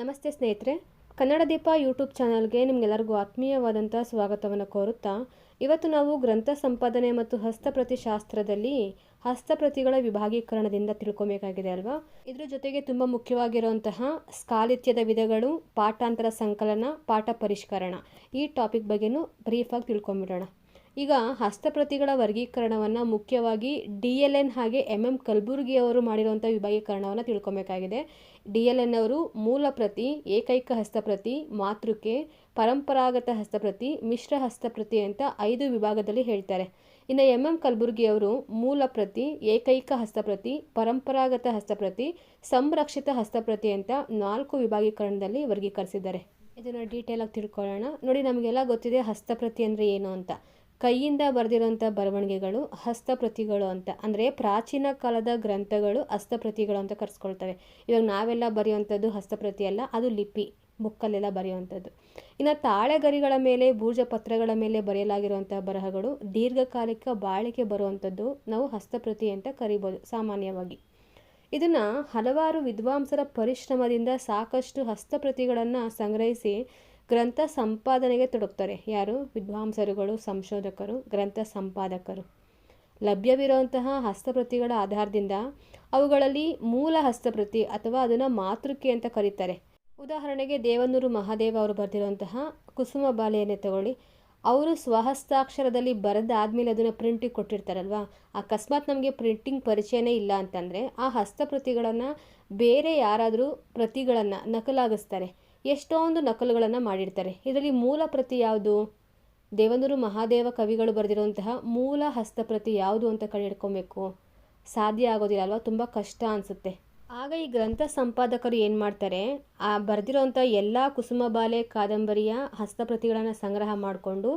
ನಮಸ್ತೆ ಸ್ನೇಹಿತರೆ, ಕನ್ನಡ ದೀಪ ಯೂಟ್ಯೂಬ್ ಚಾನಲ್ಗೆ ನಿಮಗೆಲ್ಲರಿಗೂ ಆತ್ಮೀಯವಾದಂಥ ಸ್ವಾಗತವನ್ನು ಕೋರುತ್ತಾ, ಇವತ್ತು ನಾವು ಗ್ರಂಥ ಸಂಪಾದನೆ ಮತ್ತು ಹಸ್ತಪ್ರತಿ ಶಾಸ್ತ್ರದಲ್ಲಿ ಹಸ್ತಪ್ರತಿಗಳ ವಿಭಾಗೀಕರಣದಿಂದ ತಿಳ್ಕೊಬೇಕಾಗಿದೆ ಅಲ್ವಾ. ಇದ್ರ ಜೊತೆಗೆ ತುಂಬ ಮುಖ್ಯವಾಗಿರುವಂತಹ ಸ್ಕಾಲಿತ್ಯದ ವಿಧಗಳು, ಪಾಠಾಂತರ ಸಂಕಲನ, ಪಾಠ ಪರಿಷ್ಕರಣ, ಈ ಟಾಪಿಕ್ ಬಗ್ಗೆನೂ ಬ್ರೀಫಾಗಿ ತಿಳ್ಕೊಂಬಿಡೋಣ. ಈಗ ಹಸ್ತಪ್ರತಿಗಳ ವರ್ಗೀಕರಣವನ್ನು ಮುಖ್ಯವಾಗಿ DLN ಹಾಗೆ MM ಕಲಬುರ್ಗಿ ಅವರು ಮಾಡಿರುವಂಥ ವಿಭಾಗೀಕರಣವನ್ನು ತಿಳ್ಕೊಬೇಕಾಗಿದೆ. DLN ಅವರು ಮೂಲ ಪ್ರತಿ, ಏಕೈಕ ಹಸ್ತಪ್ರತಿ, ಮಾತೃಕೆ, ಪರಂಪರಾಗತ ಹಸ್ತಪ್ರತಿ, ಮಿಶ್ರ ಹಸ್ತಪ್ರತಿ ಅಂತ 5 ವಿಭಾಗದಲ್ಲಿ ಹೇಳ್ತಾರೆ. ಇನ್ನು MM ಕಲಬುರ್ಗಿ ಅವರು ಮೂಲ ಪ್ರತಿ, ಏಕೈಕ ಹಸ್ತಪ್ರತಿ, ಪರಂಪರಾಗತ ಹಸ್ತಪ್ರತಿ, ಸಂರಕ್ಷಿತ ಹಸ್ತಪ್ರತಿ ಅಂತ 4 ವಿಭಾಗೀಕರಣದಲ್ಲಿ ವರ್ಗೀಕರಿಸಿದ್ದಾರೆ. ಇದನ್ನು ಡೀಟೇಲಾಗಿ ತಿಳ್ಕೊಳ್ಳೋಣ. ನೋಡಿ, ನಮಗೆಲ್ಲ ಗೊತ್ತಿದೆ ಹಸ್ತಪ್ರತಿ ಅಂದರೆ ಏನು ಅಂತ. ಕೈಯಿಂದ ಬರೆದಿರೋಂಥ ಬರವಣಿಗೆಗಳು ಹಸ್ತಪ್ರತಿಗಳು ಅಂತ. ಅಂದರೆ ಪ್ರಾಚೀನ ಕಾಲದ ಗ್ರಂಥಗಳು ಹಸ್ತಪ್ರತಿಗಳು ಅಂತ ಕರೆಸ್ಕೊಳ್ತವೆ. ಇವಾಗ ನಾವೆಲ್ಲ ಬರೆಯುವಂಥದ್ದು ಹಸ್ತಪ್ರತಿ ಅಲ್ಲ, ಅದು ಲಿಪಿ, ಬುಕ್ಕಲ್ಲೆಲ್ಲ ಬರೆಯುವಂಥದ್ದು. ಇನ್ನು ತಾಳೆಗರಿಗಳ ಮೇಲೆ, ಭೂಜ ಪತ್ರಗಳ ಮೇಲೆ ಬರೆಯಲಾಗಿರುವಂಥ ಬರಹಗಳು ದೀರ್ಘಕಾಲಿಕ ಬಾಳಿಕೆ ಬರುವಂಥದ್ದು ನಾವು ಹಸ್ತಪ್ರತಿ ಅಂತ ಕರಿಬೋದು ಸಾಮಾನ್ಯವಾಗಿ. ಇದನ್ನು ಹಲವಾರು ವಿದ್ವಾಂಸರ ಪರಿಶ್ರಮದಿಂದ ಸಾಕಷ್ಟು ಹಸ್ತಪ್ರತಿಗಳನ್ನು ಸಂಗ್ರಹಿಸಿ ಗ್ರಂಥ ಸಂಪಾದನೆಗೆ ತೊಡಗ್ತಾರೆ. ಯಾರು? ವಿದ್ವಾಂಸರುಗಳು, ಸಂಶೋಧಕರು, ಗ್ರಂಥ ಸಂಪಾದಕರು. ಲಭ್ಯವಿರುವಂತಹ ಹಸ್ತಪ್ರತಿಗಳ ಆಧಾರದಿಂದ ಅವುಗಳಲ್ಲಿ ಮೂಲ ಹಸ್ತಪ್ರತಿ ಅಥವಾ ಅದನ್ನು ಮಾತೃಕೆ ಅಂತ ಕರೀತಾರೆ. ಉದಾಹರಣೆಗೆ ದೇವನೂರು ಮಹಾದೇವ ಅವರು ಬರೆದಿರುವಂತಹ ಕುಸುಮ ಬಾಲೆಯನ್ನೇ ತಗೊಳ್ಳಿ. ಅವರು ಸ್ವಹಸ್ತಾಕ್ಷರದಲ್ಲಿ ಬರೆದಾದ್ಮೇಲೆ ಅದನ್ನು ಪ್ರಿಂಟಿಗೆ ಕೊಟ್ಟಿರ್ತಾರಲ್ವ. ಅಕಸ್ಮಾತ್ ನಮಗೆ ಪ್ರಿಂಟಿಂಗ್ ಪರಿಚಯನೇ ಇಲ್ಲ ಅಂತಂದರೆ ಆ ಹಸ್ತಪ್ರತಿಗಳನ್ನು ಬೇರೆ ಯಾರಾದರೂ ಪ್ರತಿಗಳನ್ನು ನಕಲಾಗಿಸ್ತಾರೆ. ಎಷ್ಟೊಂದು ನಕಲುಗಳನ್ನು ಮಾಡಿರ್ತಾರೆ. ಇದರಲ್ಲಿ ಮೂಲ ಪ್ರತಿ ಯಾವುದು? ದೇವನೂರು ಮಹಾದೇವ ಕವಿಗಳು ಬರೆದಿರುವಂತಹ ಮೂಲ ಹಸ್ತಪ್ರತಿ ಯಾವುದು ಅಂತ ಕಂಡುಹಿಡ್ಕೊಬೇಕು. ಸಾಧ್ಯ ಆಗೋದಿಲ್ಲ ಅಲ್ವಾ, ತುಂಬ ಕಷ್ಟ ಅನಿಸುತ್ತೆ. ಆಗ ಈ ಗ್ರಂಥ ಸಂಪಾದಕರು ಏನು ಮಾಡ್ತಾರೆ, ಆ ಬರೆದಿರೋಂಥ ಎಲ್ಲ ಕುಸುಮಬಾಲೆ ಕಾದಂಬರಿಯ ಹಸ್ತಪ್ರತಿಗಳನ್ನು ಸಂಗ್ರಹ ಮಾಡಿಕೊಂಡು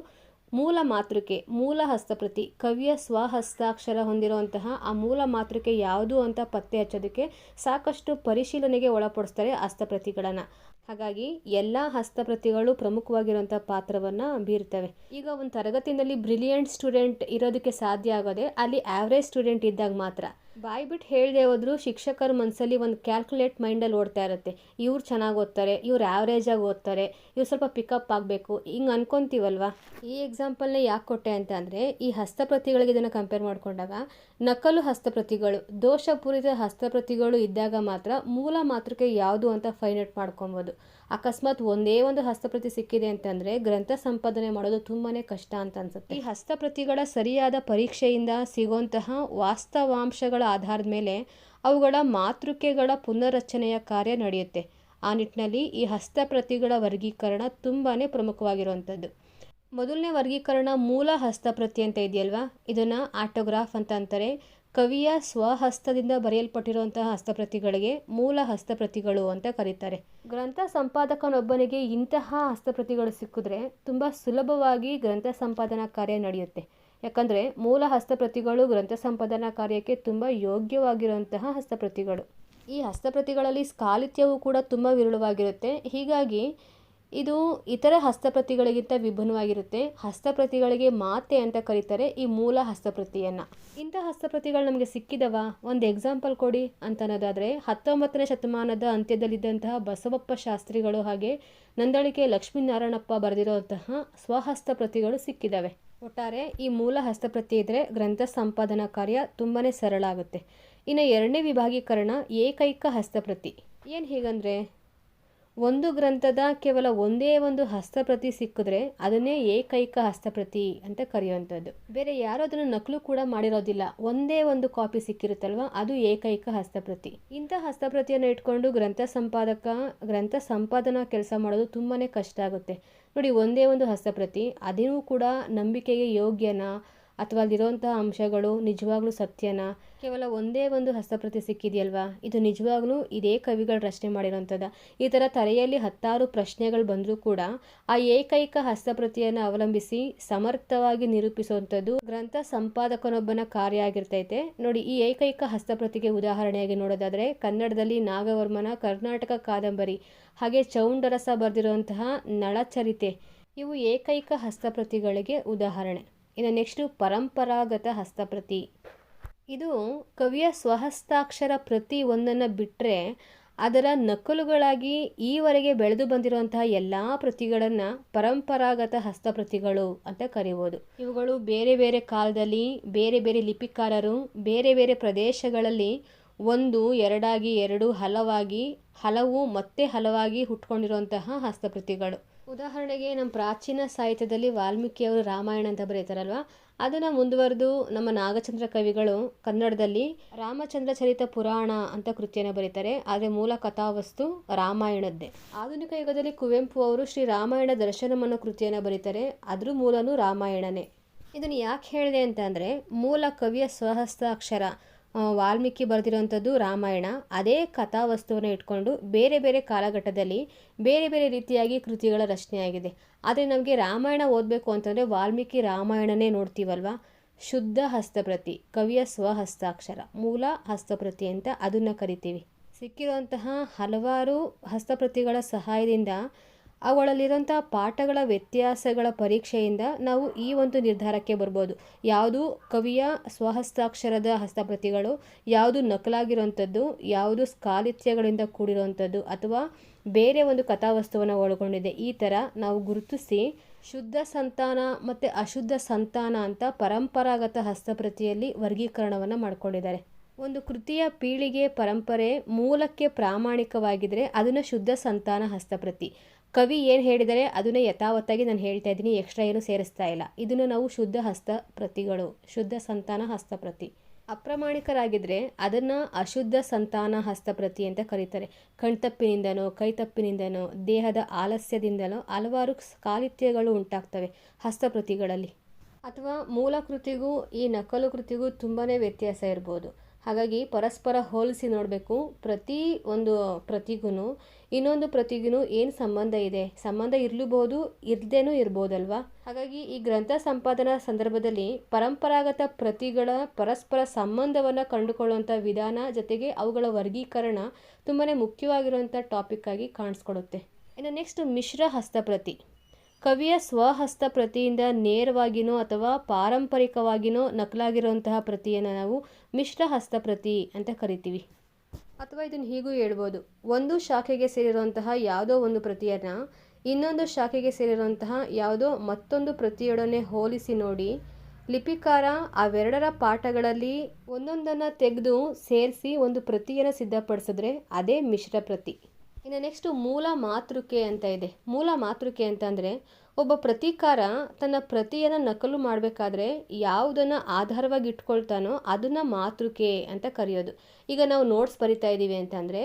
ಮೂಲ ಮಾತೃಕೆ, ಮೂಲ ಹಸ್ತಪ್ರತಿ, ಕವಿಯ ಸ್ವಹಸ್ತಾಕ್ಷರ ಹೊಂದಿರುವಂತಹ ಆ ಮೂಲ ಮಾತೃಕೆ ಯಾವುದು ಅಂತ ಪತ್ತೆ ಹಚ್ಚೋದಕ್ಕೆ ಸಾಕಷ್ಟು ಪರಿಶೀಲನೆಗೆ ಒಳಪಡಿಸ್ತಾರೆ ಹಸ್ತಪ್ರತಿಗಳನ್ನು. ಹಾಗಾಗಿ ಎಲ್ಲ ಹಸ್ತಪ್ರತಿಗಳು ಪ್ರಮುಖವಾಗಿರುವಂಥ ಪಾತ್ರವನ್ನು ಬೀರ್ತವೆ. ಈಗ ಒಂದು ತರಗತಿಯಲ್ಲಿ ಬ್ರಿಲಿಯಂಟ್ ಸ್ಟೂಡೆಂಟ್ ಇರೋದಕ್ಕೆ ಸಾಧ್ಯ ಆಗೋದೆ ಅಲ್ಲಿ ಆವ್ರೇಜ್ ಸ್ಟೂಡೆಂಟ್ ಇದ್ದಾಗ ಮಾತ್ರ. ಬಾಯಿ ಬಿಟ್ಟು ಹೇಳದೆ ಹೋದ್ರು ಶಿಕ್ಷಕರ ಮನಸ್ಸಲ್ಲಿ ಒಂದು ಕ್ಯಾಲ್ಕುಲೇಟ್ ಮೈಂಡಲ್ಲಿ ಓಡ್ತಾ ಇರುತ್ತೆ. ಇವ್ರು ಚೆನ್ನಾಗಿ ಓದ್ತಾರೆ, ಇವ್ರು ಆವ್ರೇಜಾಗಿ ಓದ್ತಾರೆ, ಇವ್ರು ಸ್ವಲ್ಪ ಪಿಕಪ್ ಆಗಬೇಕು, ಹಿಂಗೆ ಅನ್ಕೊತೀವಲ್ವ. ಈ ಎಕ್ಸಾಂಪಲ್ನ ಯಾಕೆ ಕೊಟ್ಟೆ ಅಂತ ಅಂದರೆ, ಈ ಹಸ್ತಪ್ರತಿಗಳಿಗೆ ಇದನ್ನು ಕಂಪೇರ್ ಮಾಡಿಕೊಂಡಾಗ ನಕಲು ಹಸ್ತಪ್ರತಿಗಳು, ದೋಷಪೂರಿತ ಹಸ್ತಪ್ರತಿಗಳು ಇದ್ದಾಗ ಮಾತ್ರ ಮೂಲ ಮಾತೃಕೆ ಯಾವುದು ಅಂತ ಫೈಂಡ್ ಔಟ್ ಮಾಡ್ಕೊಬೋದು. ಅಕಸ್ಮಾತ್ ಒಂದೇ ಒಂದು ಹಸ್ತಪ್ರತಿ ಸಿಕ್ಕಿದೆ ಅಂತಂದರೆ ಗ್ರಂಥ ಸಂಪಾದನೆ ಮಾಡೋದು ತುಂಬಾ ಕಷ್ಟ ಅಂತ ಅನ್ಸುತ್ತೆ. ಈ ಹಸ್ತಪ್ರತಿಗಳ ಸರಿಯಾದ ಪರೀಕ್ಷೆಯಿಂದ ಸಿಗುವಂತಹ ವಾಸ್ತವಾಂಶಗಳ ಆಧಾರದ ಮೇಲೆ ಅವುಗಳ ಮಾತೃಕೆಗಳ ಪುನರ್ರಚನೆಯ ಕಾರ್ಯ ನಡೆಯುತ್ತೆ. ಆ ನಿಟ್ಟಿನಲ್ಲಿ ಈ ಹಸ್ತಪ್ರತಿಗಳ ವರ್ಗೀಕರಣ ತುಂಬಾ ಪ್ರಮುಖವಾಗಿರುವಂಥದ್ದು. ಮೊದಲನೇ ವರ್ಗೀಕರಣ ಮೂಲ ಹಸ್ತಪ್ರತಿ ಅಂತ ಇದೆಯಲ್ವಾ, ಇದನ್ನು ಆಟೋಗ್ರಾಫ್ ಅಂತ ಅಂತಾರೆ. ಕವಿಯ ಸ್ವಹಸ್ತದಿಂದ ಬರೆಯಲ್ಪಟ್ಟಿರುವಂತಹ ಹಸ್ತಪ್ರತಿಗಳಿಗೆ ಮೂಲ ಹಸ್ತಪ್ರತಿಗಳು ಅಂತ ಕರೀತಾರೆ. ಗ್ರಂಥ ಸಂಪಾದಕನೊಬ್ಬನಿಗೆ ಇಂತಹ ಹಸ್ತಪ್ರತಿಗಳು ಸಿಕ್ಕಿದ್ರೆ ತುಂಬ ಸುಲಭವಾಗಿ ಗ್ರಂಥ ಸಂಪಾದನಾ ಕಾರ್ಯ ನಡೆಯುತ್ತೆ. ಯಾಕಂದರೆ ಮೂಲ ಹಸ್ತಪ್ರತಿಗಳು ಗ್ರಂಥ ಸಂಪಾದನಾ ಕಾರ್ಯಕ್ಕೆ ತುಂಬ ಯೋಗ್ಯವಾಗಿರುವಂತಹ ಹಸ್ತಪ್ರತಿಗಳು. ಈ ಹಸ್ತಪ್ರತಿಗಳಲ್ಲಿ ಸ್ಕಾಲಿತ್ಯವೂ ಕೂಡ ತುಂಬ ವಿರಳವಾಗಿರುತ್ತೆ. ಹೀಗಾಗಿ ಇದು ಇತರ ಹಸ್ತಪ್ರತಿಗಳಿಗಿಂತ ವಿಭಿನ್ನವಾಗಿರುತ್ತೆ. ಹಸ್ತಪ್ರತಿಗಳಿಗೆ ಮಾತೆ ಅಂತ ಕರೀತಾರೆ ಈ ಮೂಲ ಹಸ್ತಪ್ರತಿಯನ್ನು. ಇಂಥ ಹಸ್ತಪ್ರತಿಗಳು ನಮಗೆ ಸಿಕ್ಕಿದವ, ಒಂದು ಎಕ್ಸಾಂಪಲ್ ಕೊಡಿ ಅಂತ ಅನ್ನೋದಾದರೆ, 19ನೇ ಶತಮಾನದ ಅಂತ್ಯದಲ್ಲಿದ್ದಂತಹ ಬಸವಪ್ಪ ಶಾಸ್ತ್ರಿಗಳು ಹಾಗೆ ನಂದಳಿಕೆ ಲಕ್ಷ್ಮೀನಾರಾಯಣಪ್ಪ ಬರೆದಿರುವಂತಹ ಸ್ವಹಸ್ತಪ್ರತಿಗಳು ಸಿಕ್ಕಿದ್ದಾವೆ. ಒಟ್ಟಾರೆ ಈ ಮೂಲ ಹಸ್ತಪ್ರತಿ ಇದ್ದರೆ ಗ್ರಂಥ ಸಂಪಾದನಾ ಕಾರ್ಯ ತುಂಬಾ ಸರಳ ಆಗುತ್ತೆ. ಇನ್ನು ಎರಡನೇ ವಿಭಾಗೀಕರಣ ಏಕೈಕ ಹಸ್ತಪ್ರತಿ. ಏನು ಹೀಗಂದರೆ, ಒಂದು ಗ್ರಂಥದ ಕೇವಲ ಒಂದೇ ಒಂದು ಹಸ್ತಪ್ರತಿ ಸಿಕ್ಕಿದ್ರೆ ಅದನ್ನೇ ಏಕೈಕ ಹಸ್ತಪ್ರತಿ ಅಂತ ಕರೆಯುವಂಥದ್ದು. ಬೇರೆ ಯಾರು ಅದನ್ನು ನಕಲು ಕೂಡ ಮಾಡಿರೋದಿಲ್ಲ, ಒಂದೇ ಒಂದು ಕಾಪಿ ಸಿಕ್ಕಿರುತ್ತಲ್ವ, ಅದು ಏಕೈಕ ಹಸ್ತಪ್ರತಿ. ಇಂಥ ಹಸ್ತಪ್ರತಿಯನ್ನು ಇಟ್ಕೊಂಡು ಗ್ರಂಥ ಸಂಪಾದನಾ ಕೆಲಸ ಮಾಡೋದು ತುಂಬಾ ಕಷ್ಟ ಆಗುತ್ತೆ. ನೋಡಿ, ಒಂದೇ ಒಂದು ಹಸ್ತಪ್ರತಿ, ಅದೇನೂ ಕೂಡ ನಂಬಿಕೆಗೆ ಯೋಗ್ಯನಾ ಅಥವಾ ಅಲ್ಲಿರುವಂಥ ಅಂಶಗಳು ನಿಜವಾಗ್ಲೂ ಸತ್ಯನಾ? ಕೇವಲ ಒಂದೇ ಒಂದು ಹಸ್ತಪ್ರತಿ ಸಿಕ್ಕಿದೆಯಲ್ವಾ, ಇದು ನಿಜವಾಗ್ಲೂ ಇದೇ ಕವಿಗಳು ರಚನೆ ಮಾಡಿರೋಂಥದ್ದು? ಈ ಥರ ತಲೆಯಲ್ಲಿ 10 ಪ್ರಶ್ನೆಗಳು ಬಂದರೂ ಕೂಡ ಆ ಏಕೈಕ ಹಸ್ತಪ್ರತಿಯನ್ನು ಅವಲಂಬಿಸಿ ಸಮರ್ಥವಾಗಿ ನಿರೂಪಿಸುವಂಥದ್ದು ಗ್ರಂಥ ಸಂಪಾದಕನೊಬ್ಬನ ಕಾರ್ಯ ಆಗಿರ್ತೈತೆ. ನೋಡಿ, ಈ ಏಕೈಕ ಹಸ್ತಪ್ರತಿಗೆ ಉದಾಹರಣೆಯಾಗಿ ನೋಡೋದಾದರೆ ಕನ್ನಡದಲ್ಲಿ ನಾಗವರ್ಮನ ಕರ್ನಾಟಕ ಕಾದಂಬರಿ ಹಾಗೆ ಚೌಂಡರಸ ಬರೆದಿರುವಂತಹ ನಳಚರಿತೆ ಇವು ಏಕೈಕ ಹಸ್ತಪ್ರತಿಗಳಿಗೆ ಉದಾಹರಣೆ. ಇನ್ನು ನೆಕ್ಸ್ಟು ಪರಂಪರಾಗತ ಹಸ್ತಪ್ರತಿ. ಇದು ಕವಿಯ ಸ್ವಹಸ್ತಾಕ್ಷರ ಪ್ರತಿ ಒಂದನ್ನು ಬಿಟ್ಟರೆ ಅದರ ನಕಲುಗಳಾಗಿ ಈವರೆಗೆ ಬೆಳೆದು ಬಂದಿರುವಂತಹ ಎಲ್ಲ ಪ್ರತಿಗಳನ್ನು ಪರಂಪರಾಗತ ಹಸ್ತಪ್ರತಿಗಳು ಅಂತ ಕರೀಬೋದು. ಇವುಗಳು ಬೇರೆ ಬೇರೆ ಕಾಲದಲ್ಲಿ ಬೇರೆ ಬೇರೆ ಲಿಪಿಕಾರರು ಬೇರೆ ಬೇರೆ ಪ್ರದೇಶಗಳಲ್ಲಿ ಒಂದು ಎರಡಾಗಿ ಎರಡು ಹಲವಾಗಿ ಹಲವು ಮತ್ತೆ ಹಲವಾಗಿ ಹುಟ್ಕೊಂಡಿರುವಂತಹ ಹಸ್ತಪ್ರತಿಗಳು. ಉದಾಹರಣೆಗೆ ನಮ್ಮ ಪ್ರಾಚೀನ ಸಾಹಿತ್ಯದಲ್ಲಿ ವಾಲ್ಮೀಕಿಯವರು ರಾಮಾಯಣ ಅಂತ ಬರೀತಾರಲ್ವ, ಅದನ್ನು ಮುಂದುವರೆದು ನಮ್ಮ ನಾಗಚಂದ್ರ ಕವಿಗಳು ಕನ್ನಡದಲ್ಲಿ ರಾಮಚಂದ್ರ ಚರಿತ ಪುರಾಣ ಅಂತ ಕೃತಿಯನ್ನು ಬರೀತಾರೆ. ಆದರೆ ಮೂಲ ಕಥಾವಸ್ತು ರಾಮಾಯಣದ್ದೇ. ಆಧುನಿಕ ಯುಗದಲ್ಲಿ ಕುವೆಂಪು ಅವರು ಶ್ರೀ ರಾಮಾಯಣ ದರ್ಶನಂ ಅನ್ನೋ ಕೃತಿಯನ್ನು ಬರೀತಾರೆ. ಅದ್ರ ಮೂಲನೂ ರಾಮಾಯಣನೇ. ಇದನ್ನು ಯಾಕೆ ಹೇಳಿದೆ ಅಂತ ಅಂದರೆ, ಮೂಲ ಕವಿಯ ಸ್ವಹಸ್ತಾಕ್ಷರ ವಾಲ್ಮೀಕಿ ಬರೆದಿರುವಂಥದ್ದು ರಾಮಾಯಣ. ಅದೇ ಕಥಾವಸ್ತುವನ್ನು ಇಟ್ಕೊಂಡು ಬೇರೆ ಬೇರೆ ಕಾಲಘಟ್ಟದಲ್ಲಿ ಬೇರೆ ಬೇರೆ ರೀತಿಯಾಗಿ ಕೃತಿಗಳ ರಚನೆಯಾಗಿದೆ. ಆದರೆ ನಮಗೆ ರಾಮಾಯಣ ಓದಬೇಕು ಅಂತಂದರೆ ವಾಲ್ಮೀಕಿ ರಾಮಾಯಣನೇ ನೋಡ್ತೀವಲ್ವ. ಶುದ್ಧ ಹಸ್ತಪ್ರತಿ, ಕವಿಯ ಸ್ವಹಸ್ತಾಕ್ಷರ, ಮೂಲ ಹಸ್ತಪ್ರತಿ ಅಂತ ಅದನ್ನು ಕರಿತೀವಿ. ಸಿಕ್ಕಿರುವಂತಹ ಹಲವಾರು ಹಸ್ತಪ್ರತಿಗಳ ಸಹಾಯದಿಂದ ಅವುಗಳಲ್ಲಿರುವಂಥ ಪಾಠಗಳ ವ್ಯತ್ಯಾಸಗಳ ಪರೀಕ್ಷೆಯಿಂದ ನಾವು ಈ ಒಂದು ನಿರ್ಧಾರಕ್ಕೆ ಬರ್ಬೋದು. ಯಾವುದು ಕವಿಯ ಸ್ವಹಸ್ತಾಕ್ಷರದ ಹಸ್ತಪ್ರತಿಗಳು, ಯಾವುದು ನಕಲಾಗಿರುವಂಥದ್ದು, ಯಾವುದು ಸ್ಖಾಲಿತ್ಯಗಳಿಂದ ಕೂಡಿರುವಂಥದ್ದು ಅಥವಾ ಬೇರೆ ಒಂದು ಕಥಾವಸ್ತುವನ್ನು ಒಳಗೊಂಡಿದೆ, ಈ ಥರ ನಾವು ಗುರುತಿಸಿ ಶುದ್ಧ ಸಂತಾನ ಮತ್ತು ಅಶುದ್ಧ ಸಂತಾನ ಅಂತ ಪರಂಪರಾಗತ ಹಸ್ತಪ್ರತಿಯಲ್ಲಿ ವರ್ಗೀಕರಣವನ್ನು ಮಾಡಿಕೊಂಡಿದ್ದಾರೆ. ಒಂದು ಕೃತಿಯ ಪೀಳಿಗೆ ಪರಂಪರೆ ಮೂಲಕ್ಕೆ ಪ್ರಾಮಾಣಿಕವಾಗಿದ್ದರೆ ಅದನ್ನು ಶುದ್ಧ ಸಂತಾನ ಹಸ್ತಪ್ರತಿ. ಕವಿ ಏನು ಹೇಳಿದರೆ ಅದನ್ನು ಯಥಾವತ್ತಾಗಿ ನಾನು ಹೇಳ್ತಾ ಇದ್ದೀನಿ, ಎಕ್ಸ್ಟ್ರಾ ಏನು ಸೇರಿಸ್ತಾ ಇಲ್ಲ. ಇದನ್ನು ನಾವು ಶುದ್ಧ ಹಸ್ತಪ್ರತಿಗಳು, ಶುದ್ಧ ಸಂತಾನ ಹಸ್ತಪ್ರತಿ. ಅಪ್ರಾಮಾಣಿಕರಾಗಿದ್ದರೆ ಅದನ್ನು ಅಶುದ್ಧ ಸಂತಾನ ಹಸ್ತಪ್ರತಿ ಅಂತ ಕರೀತಾರೆ. ಕಣ್ತಪ್ಪಿನಿಂದನೋ ಕೈತಪ್ಪಿನಿಂದನೋ ದೇಹದ ಆಲಸ್ಯದಿಂದಲೋ ಹಲವಾರು ಸ್ಖಾಲಿತ್ಯಗಳು ಉಂಟಾಗ್ತವೆ ಹಸ್ತಪ್ರತಿಗಳಲ್ಲಿ. ಅಥವಾ ಮೂಲ ಕೃತಿಗೂ ಈ ನಕಲು ಕೃತಿಗೂ ತುಂಬಾ ವ್ಯತ್ಯಾಸ ಇರ್ಬೋದು. ಹಾಗಾಗಿ ಪರಸ್ಪರ ಹೋಲಿಸಿ ನೋಡಬೇಕು. ಪ್ರತಿ ಒಂದು ಪ್ರತಿಗೂ ಇನ್ನೊಂದು ಪ್ರತಿಗೂ ಏನು ಸಂಬಂಧ ಇದೆ, ಸಂಬಂಧ ಇರಲೂಬಹುದು, ಇರದೇನೂ ಇರ್ಬೋದಲ್ವಾ. ಹಾಗಾಗಿ ಈ ಗ್ರಂಥ ಸಂಪಾದನಾ ಸಂದರ್ಭದಲ್ಲಿ ಪರಂಪರಾಗತ ಪ್ರತಿಗಳ ಪರಸ್ಪರ ಸಂಬಂಧವನ್ನು ಕಂಡುಕೊಳ್ಳುವಂಥ ವಿಧಾನ ಜೊತೆಗೆ ಅವುಗಳ ವರ್ಗೀಕರಣ ತುಂಬಾ ಮುಖ್ಯವಾಗಿರುವಂಥ ಟಾಪಿಕ್ ಆಗಿ ಕಾಣಿಸ್ಕೊಡುತ್ತೆ. ಇನ್ನು ನೆಕ್ಸ್ಟ್ ಮಿಶ್ರ ಹಸ್ತಪ್ರತಿ. ಕವಿಯ ಸ್ವಹಸ್ತಪ್ರತಿಯಿಂದ ನೇರವಾಗಿನೋ ಅಥವಾ ಪಾರಂಪರಿಕವಾಗಿನೋ ನಕಲಾಗಿರುವಂತಹ ಪ್ರತಿಯನ್ನು ನಾವು ಮಿಶ್ರ ಹಸ್ತಪ್ರತಿ ಅಂತ ಕರಿತೀವಿ. ಅಥವಾ ಇದನ್ನು ಹೀಗೂ ಹೇಳ್ಬೋದು, ಒಂದು ಶಾಖೆಗೆ ಸೇರಿರುವಂತಹ ಯಾವುದೋ ಒಂದು ಪ್ರತಿಯನ್ನು ಇನ್ನೊಂದು ಶಾಖೆಗೆ ಸೇರಿರುವಂತಹ ಯಾವುದೋ ಮತ್ತೊಂದು ಪ್ರತಿಯೊಡನೆ ಹೋಲಿಸಿ ನೋಡಿ ಲಿಪಿಕಾರ ಅವೆರಡರ ಪಾಠಗಳಲ್ಲಿ ಒಂದೊಂದನ್ನು ತೆಗೆದು ಸೇರಿಸಿ ಒಂದು ಪ್ರತಿಯನ್ನು ಸಿದ್ಧಪಡಿಸಿದ್ರೆ ಅದೇ ಮಿಶ್ರ ಪ್ರತಿ. ಇನ್ನು ನೆಕ್ಸ್ಟು ಮೂಲ ಮಾತೃಕೆ ಅಂತ ಇದೆ. ಮೂಲ ಮಾತೃಕೆ ಅಂತಂದರೆ ಒಬ್ಬ ಪ್ರತಿಕಾರ ತನ್ನ ಪ್ರತಿಯನ್ನು ನಕಲು ಮಾಡಬೇಕಾದ್ರೆ ಯಾವುದನ್ನು ಆಧಾರವಾಗಿ ಇಟ್ಕೊಳ್ತಾನೋ ಅದನ್ನು ಮಾತೃಕೆ ಅಂತ ಕರೆಯೋದು. ಈಗ ನಾವು ನೋಟ್ಸ್ ಬರಿತಾ ಇದ್ದೀವಿ ಅಂತಂದರೆ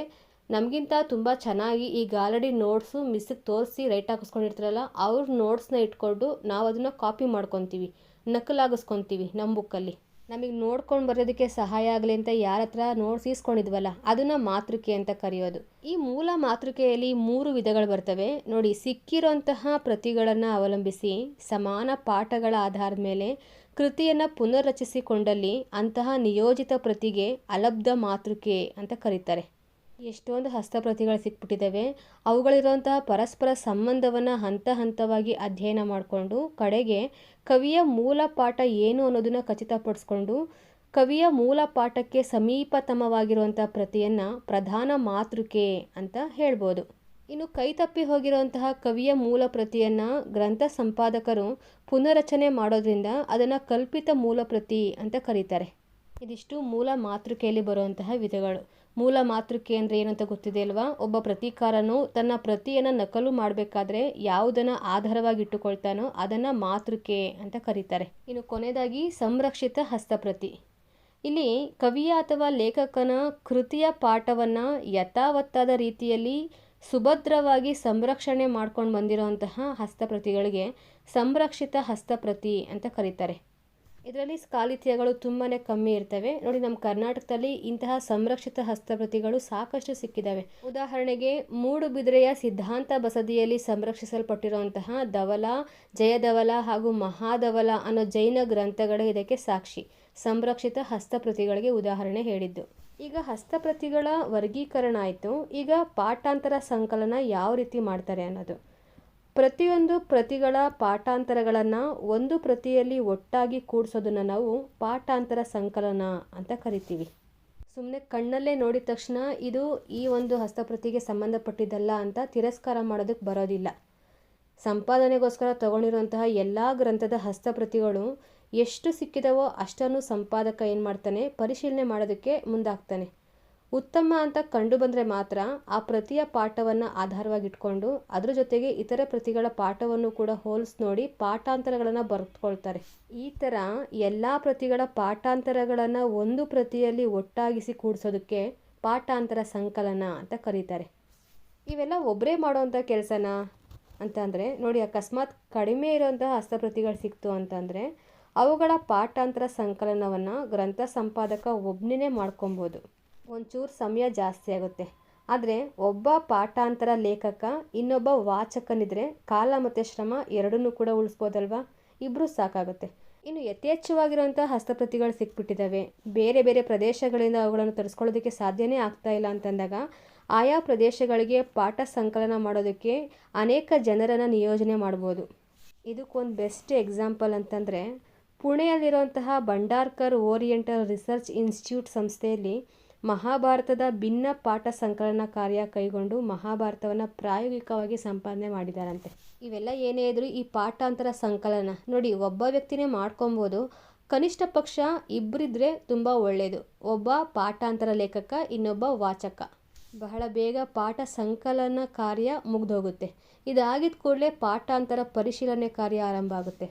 ನಮಗಿಂತ ತುಂಬ ಚೆನ್ನಾಗಿ ಈಗ ಆಲ್ರೆಡಿ ನೋಟ್ಸು ಮಿಸ್ಸಿಗೆ ತೋರಿಸಿ ರೈಟ್ ಹಾಕಿಸ್ಕೊಂಡಿರ್ತಾರಲ್ಲ, ಅವ್ರ ನೋಟ್ಸ್ನ ಇಟ್ಕೊಂಡು ನಾವು ಅದನ್ನು ಕಾಪಿ ಮಾಡ್ಕೊತೀವಿ, ನಕಲಾಗಿಸ್ಕೊತೀವಿ ನಮ್ಮ ಬುಕ್ಕಲ್ಲಿ. ನಮಗೆ ನೋಡ್ಕೊಂಡು ಬರೋದಕ್ಕೆ ಸಹಾಯ ಆಗಲಿ ಅಂತ ಯಾರ ಹತ್ರ ನೋಟ್ಸ್ ಇಸ್ಕೊಂಡಿದ್ವಲ್ಲ ಅದನ್ನು ಮಾತೃಕೆ ಅಂತ ಕರೆಯೋದು. ಈ ಮೂಲ ಮಾತೃಕೆಯಲ್ಲಿ 3 ವಿಧಗಳು ಬರ್ತವೆ ನೋಡಿ. ಸಿಕ್ಕಿರೋಂತಹ ಪ್ರತಿಗಳನ್ನು ಅವಲಂಬಿಸಿ ಸಮಾನ ಪಾಠಗಳ ಆಧಾರದ ಮೇಲೆ ಕೃತಿಯನ್ನು ಪುನರ್ರಚಿಸಿಕೊಂಡಲ್ಲಿ ಅಂತಹ ನಿಯೋಜಿತ ಪ್ರತಿಗೆ ಅಲಬ್ಧ ಮಾತೃಕೆ ಅಂತ ಕರೀತಾರೆ. ಎಷ್ಟೊಂದು ಹಸ್ತಪ್ರತಿಗಳು ಸಿಕ್ಬಿಟ್ಟಿದ್ದಾವೆ. ಅವುಗಳಿರುವಂತಹ ಪರಸ್ಪರ ಸಂಬಂಧವನ್ನು ಹಂತ ಹಂತವಾಗಿ ಅಧ್ಯಯನ ಮಾಡಿಕೊಂಡು ಕಡೆಗೆ ಕವಿಯ ಮೂಲ ಪಾಠ ಏನು ಅನ್ನೋದನ್ನು ಖಚಿತಪಡಿಸ್ಕೊಂಡು ಕವಿಯ ಮೂಲ ಪಾಠಕ್ಕೆ ಸಮೀಪತಮವಾಗಿರುವಂಥ ಪ್ರತಿಯನ್ನು ಪ್ರಧಾನ ಮಾತೃಕೆ ಅಂತ ಹೇಳ್ಬೋದು. ಇನ್ನು ಕೈತಪ್ಪಿ ಹೋಗಿರುವಂತಹ ಕವಿಯ ಮೂಲ ಪ್ರತಿಯನ್ನು ಗ್ರಂಥ ಸಂಪಾದಕರು ಪುನರಚನೆ ಮಾಡೋದ್ರಿಂದ ಅದನ್ನು ಕಲ್ಪಿತ ಮೂಲ ಪ್ರತಿ ಅಂತ ಕರೀತಾರೆ. ಇದಿಷ್ಟು ಮೂಲ ಮಾತೃಕೆಯಲ್ಲಿ ಬರುವಂತಹ ವಿಧಗಳು. ಮೂಲ ಮಾತೃಕೆ ಅಂದರೆ ಏನಂತ ಗೊತ್ತಿದೆ ಅಲ್ವಾ? ಒಬ್ಬ ಪ್ರತಿಕಾರನು ತನ್ನ ಪ್ರತಿಯನ್ನು ನಕಲು ಮಾಡಬೇಕಾದ್ರೆ ಯಾವುದನ್ನು ಆಧಾರವಾಗಿ ಇಟ್ಟುಕೊಳ್ತಾನೋ ಅದನ್ನು ಮಾತೃಕೆ ಅಂತ ಕರೀತಾರೆ. ಇನ್ನು ಕೊನೆಯದಾಗಿ ಸಂರಕ್ಷಿತ ಹಸ್ತಪ್ರತಿ. ಇಲ್ಲಿ ಕವಿಯ ಅಥವಾ ಲೇಖಕನ ಕೃತಿಯ ಪಾಠವನ್ನು ಯಥಾವತ್ತಾದ ರೀತಿಯಲ್ಲಿ ಸುಭದ್ರವಾಗಿ ಸಂರಕ್ಷಣೆ ಮಾಡ್ಕೊಂಡು ಬಂದಿರುವಂತಹ ಹಸ್ತಪ್ರತಿಗಳಿಗೆ ಸಂರಕ್ಷಿತ ಹಸ್ತಪ್ರತಿ ಅಂತ ಕರೀತಾರೆ. ಇದರಲ್ಲಿ ಸ್ಖಾಲಿತ್ಯಗಳು ತುಂಬಾ ಕಮ್ಮಿ ಇರ್ತವೆ ನೋಡಿ. ನಮ್ಮ ಕರ್ನಾಟಕದಲ್ಲಿ ಇಂತಹ ಸಂರಕ್ಷಿತ ಹಸ್ತಪ್ರತಿಗಳು ಸಾಕಷ್ಟು ಸಿಕ್ಕಿದ್ದಾವೆ. ಉದಾಹರಣೆಗೆ ಮೂಡುಬಿದಿರೆಯ ಸಿದ್ಧಾಂತ ಬಸದಿಯಲ್ಲಿ ಸಂರಕ್ಷಿಸಲ್ಪಟ್ಟಿರುವಂತಹ ಧವಲ, ಜಯಧವಲ ಹಾಗೂ ಮಹಾಧವಲ ಅನ್ನೋ ಜೈನ ಗ್ರಂಥಗಳೇ ಇದಕ್ಕೆ ಸಾಕ್ಷಿ. ಸಂರಕ್ಷಿತ ಹಸ್ತಪ್ರತಿಗಳಿಗೆ ಉದಾಹರಣೆ ಹೇಳಿದ್ದು. ಈಗ ಹಸ್ತಪ್ರತಿಗಳ ವರ್ಗೀಕರಣ ಆಯಿತು. ಈಗ ಪಾಠಾಂತರ ಸಂಕಲನ ಯಾವ ರೀತಿ ಮಾಡ್ತಾರೆ ಅನ್ನೋದು. ಪ್ರತಿಯೊಂದು ಪ್ರತಿಗಳ ಪಾಠಾಂತರಗಳನ್ನು ಒಂದು ಪ್ರತಿಯಲ್ಲಿ ಒಟ್ಟಾಗಿ ಕೂಡಿಸೋದನ್ನು ನಾವು ಪಾಠಾಂತರ ಸಂಕಲನ ಅಂತ ಕರಿತೀವಿ. ಸುಮ್ಮನೆ ಕಣ್ಣಲ್ಲೇ ನೋಡಿದ ತಕ್ಷಣ ಇದು ಈ ಒಂದು ಹಸ್ತಪ್ರತಿಗೆ ಸಂಬಂಧಪಟ್ಟಿದ್ದಲ್ಲ ಅಂತ ತಿರಸ್ಕಾರ ಮಾಡೋದಕ್ಕೆ ಬರೋದಿಲ್ಲ. ಸಂಪಾದನೆಗೋಸ್ಕರ ತಗೊಂಡಿರುವಂತಹ ಎಲ್ಲ ಗ್ರಂಥದ ಹಸ್ತಪ್ರತಿಗಳು ಎಷ್ಟು ಸಿಕ್ಕಿದವೋ ಅಷ್ಟನ್ನು ಸಂಪಾದಕ ಏನು ಮಾಡ್ತಾನೆ, ಪರಿಶೀಲನೆ ಮಾಡೋದಕ್ಕೆ ಮುಂದಾಗ್ತಾನೆ. ಉತ್ತಮ ಅಂತ ಕಂಡು ಬಂದರೆ ಮಾತ್ರ ಆ ಪ್ರತಿಯ ಪಾಠವನ್ನು ಆಧಾರವಾಗಿಟ್ಕೊಂಡು ಅದ್ರ ಜೊತೆಗೆ ಇತರ ಪ್ರತಿಗಳ ಪಾಠವನ್ನು ಕೂಡ ಹೋಲಿಸಿ ನೋಡಿ ಪಾಠಾಂತರಗಳನ್ನು ಬರೆದುಕೊಳ್ತಾರೆ. ಈ ಥರ ಎಲ್ಲ ಪ್ರತಿಗಳ ಪಾಠಾಂತರಗಳನ್ನು ಒಂದು ಪ್ರತಿಯಲ್ಲಿ ಒಟ್ಟಾಗಿಸಿ ಕೂಡಿಸೋದಕ್ಕೆ ಪಾಠಾಂತರ ಸಂಕಲನ ಅಂತ ಕರೀತಾರೆ. ಇವೆಲ್ಲ ಒಬ್ಬರೇ ಮಾಡೋವಂಥ ಕೆಲಸನ ಅಂತಂದರೆ ನೋಡಿ, ಅಕಸ್ಮಾತ್ ಕಡಿಮೆ ಇರೋಂತಹ ಹಸ್ತಪ್ರತಿಗಳು ಸಿಕ್ತು ಅಂತಂದರೆ ಅವುಗಳ ಪಾಠಾಂತರ ಸಂಕಲನವನ್ನು ಗ್ರಂಥ ಸಂಪಾದಕ ಒಬ್ಬನೇ ಮಾಡ್ಕೊಬೋದು. ಒಂಚೂರು ಸಮಯ ಜಾಸ್ತಿ ಆಗುತ್ತೆ. ಆದರೆ ಒಬ್ಬ ಪಾಠಾಂತರ ಲೇಖಕ ಇನ್ನೊಬ್ಬ ವಾಚಕನಿದ್ರೆ ಕಾಲ ಮತ್ತು ಶ್ರಮ ಎರಡನ್ನೂ ಕೂಡ ಉಳಿಸ್ಬೋದಲ್ವಾ, ಇಬ್ಬರೂ ಸಾಕಾಗುತ್ತೆ. ಇನ್ನು ಯಥೇಚ್ಛವಾಗಿರುವಂಥ ಹಸ್ತಪ್ರತಿಗಳು ಸಿಕ್ಬಿಟ್ಟಿದ್ದಾವೆ, ಬೇರೆ ಬೇರೆ ಪ್ರದೇಶಗಳಿಂದ ಅವುಗಳನ್ನು ತರಿಸ್ಕೊಳ್ಳೋದಕ್ಕೆ ಸಾಧ್ಯನೇ ಆಗ್ತಾ ಇಲ್ಲ ಅಂತಂದಾಗ ಆಯಾ ಪ್ರದೇಶಗಳಿಗೆ ಪಾಠ ಸಂಕಲನ ಮಾಡೋದಕ್ಕೆ ಅನೇಕ ಜನರನ್ನು ನಿಯೋಜನೆ ಮಾಡ್ಬೋದು. ಇದಕ್ಕೊಂದು ಬೆಸ್ಟ್ ಎಕ್ಸಾಂಪಲ್ ಅಂತಂದರೆ ಪುಣೆಯಲ್ಲಿರುವಂತಹ ಭಂಡಾರ್ಕರ್ ಓರಿಯೆಂಟಲ್ ರಿಸರ್ಚ್ ಇನ್ಸ್ಟಿಟ್ಯೂಟ್ ಸಂಸ್ಥೆಯಲ್ಲಿ ಮಹಾಭಾರತದ ಭಿನ್ನ ಪಾಠ ಸಂಕಲನ ಕಾರ್ಯ ಕೈಗೊಂಡು ಮಹಾಭಾರತವನ್ನು ಪ್ರಾಯೋಗಿಕವಾಗಿ ಸಂಪಾದನೆ ಮಾಡಿದಾರಂತೆ. ಇವೆಲ್ಲ ಏನೇ ಇದ್ರೂ ಈ ಪಾಠಾಂತರ ಸಂಕಲನ ನೋಡಿ ಒಬ್ಬ ವ್ಯಕ್ತಿನೇ ಮಾಡ್ಕೊಬೋದು, ಕನಿಷ್ಠ ಪಕ್ಷ ಇಬ್ಬರಿದ್ರೆ ತುಂಬ ಒಳ್ಳೆಯದು. ಒಬ್ಬ ಪಾಠಾಂತರ ಲೇಖಕ, ಇನ್ನೊಬ್ಬ ವಾಚಕ. ಬಹಳ ಬೇಗ ಪಾಠ ಸಂಕಲನ ಕಾರ್ಯ ಮುಗಿದೋಗುತ್ತೆ. ಇದಾಗಿದ್ದ ಕೂಡಲೇ ಪಾಠಾಂತರ ಪರಿಶೀಲನೆ ಕಾರ್ಯ ಆರಂಭ ಆಗುತ್ತೆ.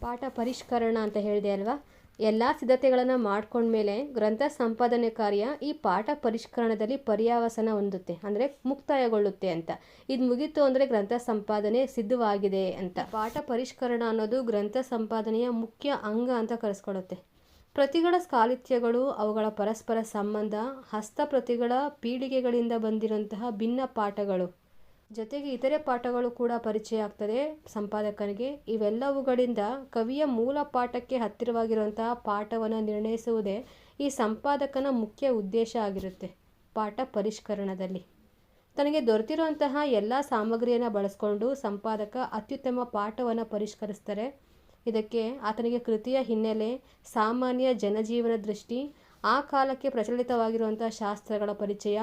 ಪಾಠ ಪರಿಷ್ಕರಣ ಅಂತ ಹೇಳಿದೆ ಅಲ್ವಾ, ಎಲ್ಲ ಸಿದ್ಧತೆಗಳನ್ನು ಮಾಡ್ಕೊಂಡ್ಮೇಲೆ ಗ್ರಂಥ ಸಂಪಾದನೆ ಕಾರ್ಯ ಈ ಪಾಠ ಪರಿಷ್ಕರಣದಲ್ಲಿ ಪರ್ಯಾವಸನ ಹೊಂದುತ್ತೆ, ಅಂದರೆ ಮುಕ್ತಾಯಗೊಳ್ಳುತ್ತೆ ಅಂತ. ಇದು ಮುಗೀತು ಅಂದರೆ ಗ್ರಂಥ ಸಂಪಾದನೆ ಸಿದ್ಧವಾಗಿದೆ ಅಂತ. ಪಾಠ ಪರಿಷ್ಕರಣ ಅನ್ನೋದು ಗ್ರಂಥ ಸಂಪಾದನೆಯ ಮುಖ್ಯ ಅಂಗ ಅಂತ ಕರೆಸ್ಕೊಳ್ಳುತ್ತೆ. ಪ್ರತಿಗಳ ಸ್ಖಾಲಿತ್ಯಗಳು, ಅವುಗಳ ಪರಸ್ಪರ ಸಂಬಂಧ, ಹಸ್ತಪ್ರತಿಗಳ ಪೀಳಿಗೆಗಳಿಂದ ಬಂದಿರುವಂತಹ ಭಿನ್ನ ಪಾಠಗಳು, ಜೊತೆಗೆ ಇತರೆ ಪಾಠಗಳು ಕೂಡ ಪರಿಚಯ ಆಗ್ತದೆ ಸಂಪಾದಕನಿಗೆ. ಇವೆಲ್ಲವುಗಳಿಂದ ಕವಿಯ ಮೂಲ ಪಾಠಕ್ಕೆ ಹತ್ತಿರವಾಗಿರುವಂತಹ ಪಾಠವನ್ನು ನಿರ್ಣಯಿಸುವುದೇ ಈ ಸಂಪಾದಕನ ಮುಖ್ಯ ಉದ್ದೇಶ ಆಗಿರುತ್ತೆ. ಪಾಠ ಪರಿಷ್ಕರಣದಲ್ಲಿ ತನಗೆ ದೊರೆತಿರುವಂತಹ ಎಲ್ಲ ಸಾಮಗ್ರಿಯನ್ನು ಬಳಸ್ಕೊಂಡು ಸಂಪಾದಕ ಅತ್ಯುತ್ತಮ ಪಾಠವನ್ನು ಪರಿಷ್ಕರಿಸ್ತಾರೆ. ಇದಕ್ಕೆ ಆತನಿಗೆ ಕೃತಿಯ ಹಿನ್ನೆಲೆ, ಸಾಮಾನ್ಯ ಜನಜೀವನ ದೃಷ್ಟಿ, ಆ ಕಾಲಕ್ಕೆ ಪ್ರಚಲಿತವಾಗಿರುವಂಥ ಶಾಸ್ತ್ರಗಳ ಪರಿಚಯ,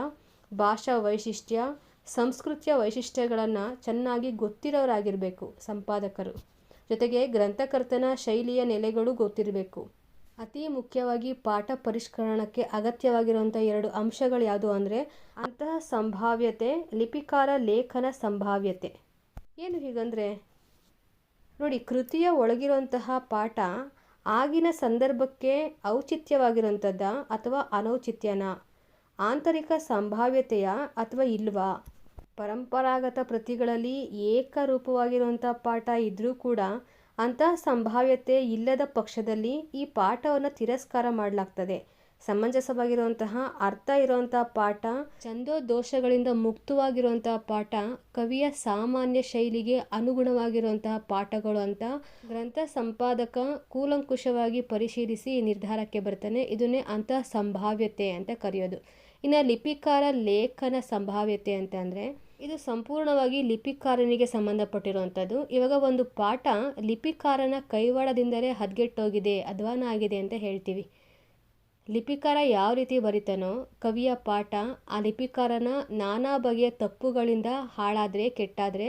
ಭಾಷಾ ವೈಶಿಷ್ಟ್ಯ, ಸಂಸ್ಕೃತಿಯ ವೈಶಿಷ್ಟ್ಯಗಳನ್ನು ಚೆನ್ನಾಗಿ ಗೊತ್ತಿರೋರಾಗಿರಬೇಕು ಸಂಪಾದಕರು. ಜೊತೆಗೆ ಗ್ರಂಥಕರ್ತನ ಶೈಲಿಯ ನೆಲೆಗಳು ಗೊತ್ತಿರಬೇಕು. ಅತಿ ಮುಖ್ಯವಾಗಿ ಪಾಠ ಪರಿಷ್ಕರಣಕ್ಕೆ ಅಗತ್ಯವಾಗಿರುವಂಥ 2 ಅಂಶಗಳು ಯಾವುದು ಅಂದರೆ ಅಂತಹ ಸಂಭಾವ್ಯತೆ, ಲಿಪಿಕಾರ ಲೇಖನ ಸಂಭಾವ್ಯತೆ. ಏನು ಹೀಗಂದರೆ ನೋಡಿ, ಕೃತಿಯ ಒಳಗಿರುವಂತಹ ಪಾಠ ಆಗಿನ ಸಂದರ್ಭಕ್ಕೆ ಔಚಿತ್ಯವಾಗಿರುವಂಥದ್ದ ಅಥವಾ ಅನೌಚಿತ್ಯನ, ಆಂತರಿಕ ಸಂಭಾವ್ಯತೆಯ ಅಥವಾ ಇಲ್ವಾ. ಪರಂಪರಾಗತ ಪ್ರತಿಗಳಲ್ಲಿ ಏಕರೂಪವಾಗಿರುವಂಥ ಪಾಠ ಇದ್ದರೂ ಕೂಡ ಅಂತಹ ಸಂಭಾವ್ಯತೆ ಇಲ್ಲದ ಪಕ್ಷದಲ್ಲಿ ಈ ಪಾಠವನ್ನು ತಿರಸ್ಕಾರ ಮಾಡಲಾಗ್ತದೆ. ಸಮಂಜಸವಾಗಿರುವಂತಹ ಅರ್ಥ ಇರುವಂಥ ಪಾಠ, ಛಂದೋದೋಷಗಳಿಂದ ಮುಕ್ತವಾಗಿರುವಂತಹ ಪಾಠ, ಕವಿಯ ಸಾಮಾನ್ಯ ಶೈಲಿಗೆ ಅನುಗುಣವಾಗಿರುವಂತಹ ಪಾಠಗಳು ಅಂತ ಗ್ರಂಥ ಸಂಪಾದಕ ಕೂಲಂಕುಷವಾಗಿ ಪರಿಶೀಲಿಸಿ ನಿರ್ಧಾರಕ್ಕೆ ಬರ್ತಾನೆ. ಇದನ್ನೇ ಅಂತಹ ಸಂಭಾವ್ಯತೆ ಅಂತ ಕರೆಯೋದು. ಇನ್ನು ಲಿಪಿಕಾರ ಲೇಖನ ಸಂಭಾವ್ಯತೆ ಅಂತ ಅಂದರೆ ಇದು ಸಂಪೂರ್ಣವಾಗಿ ಲಿಪಿಕಾರನಿಗೆ ಸಂಬಂಧಪಟ್ಟಿರುವಂಥದ್ದು. ಇವಾಗ ಒಂದು ಪಾಠ ಲಿಪಿಕಾರನ ಕೈವಾಡದಿಂದಲೇ ಹದಗೆಟ್ಟೋಗಿದೆ, ಅಧ್ವಾನ ಆಗಿದೆ ಅಂತ ಹೇಳ್ತೀವಿ. ಲಿಪಿಕಾರ ಯಾವ ರೀತಿ ಬರಿತಾನೋ ಕವಿಯ ಪಾಠ, ಆ ಲಿಪಿಕಾರನ ನಾನಾ ಬಗೆಯ ತಪ್ಪುಗಳಿಂದ ಹಾಳಾದರೆ, ಕೆಟ್ಟಾದರೆ